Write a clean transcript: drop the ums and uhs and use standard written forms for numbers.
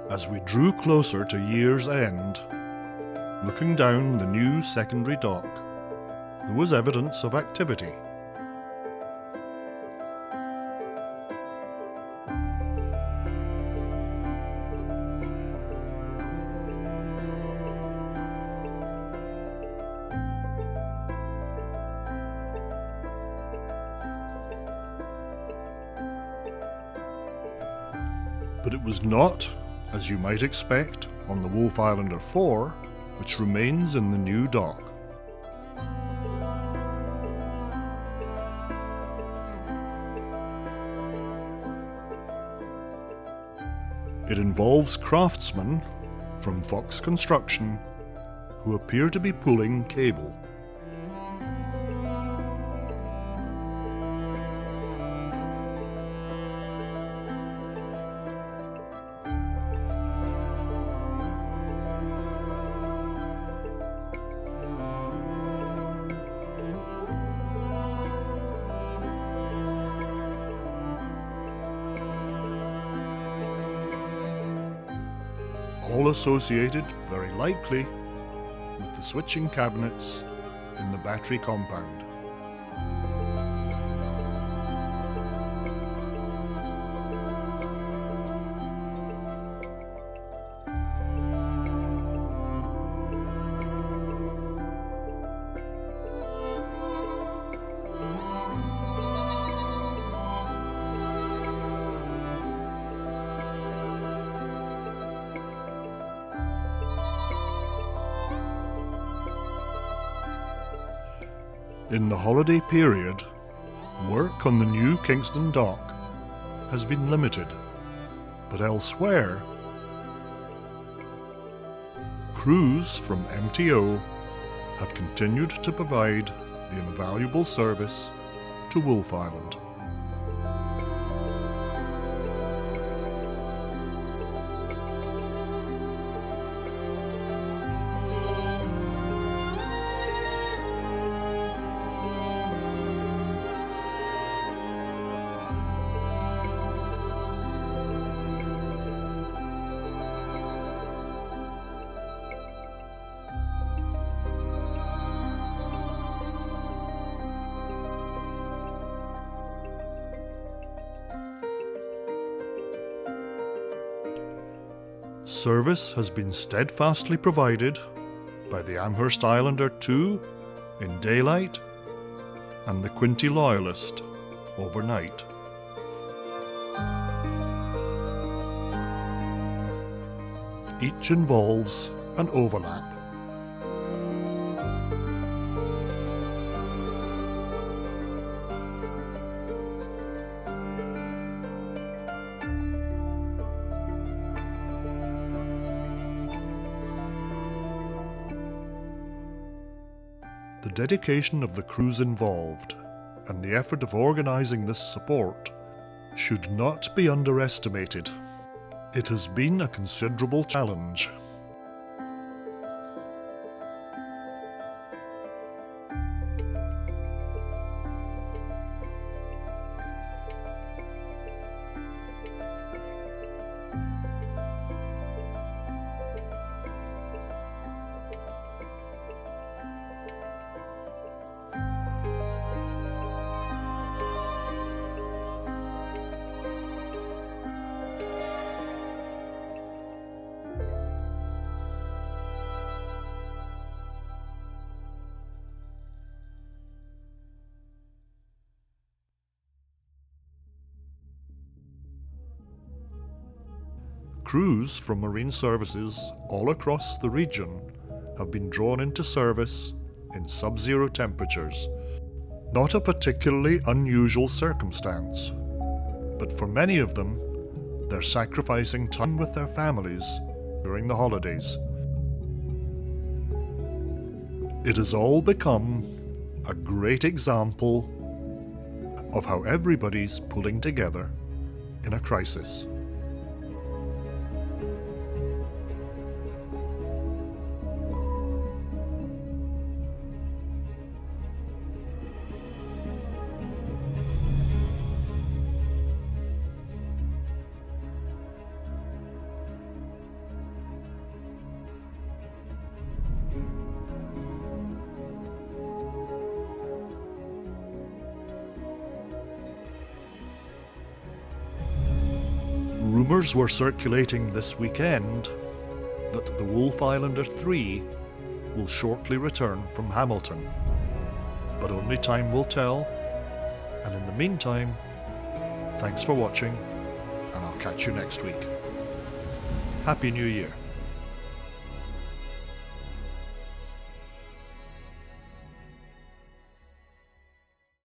As we drew closer to year's end, looking down the new secondary dock, there was evidence of activity. But it was not, as you might expect, on the Wolfe Islander IV, which remains in the new dock. It involves craftsmen from Fox Construction who appear to be pulling cable. All associated, very likely, with the switching cabinets in the battery compound. In the holiday period, work on the new Kingston Dock has been limited, but elsewhere, crews from MTO have continued to provide the invaluable service to Wolfe Island. Service has been steadfastly provided by the Amherst Islander II in daylight and the Quinty Loyalist overnight. Each involves an overlap. The dedication of the crews involved and the effort of organising this support should not be underestimated. It has been a considerable challenge. Crews from marine services all across the region have been drawn into service in sub-zero temperatures. Not a particularly unusual circumstance, but for many of them, they're sacrificing time with their families during the holidays. It has all become a great example of how everybody's pulling together in a crisis. Rumours were circulating this weekend that the Wolfe Islander III will shortly return from Hamilton. But only time will tell, and in the meantime, thanks for watching, and I'll catch you next week. Happy New Year.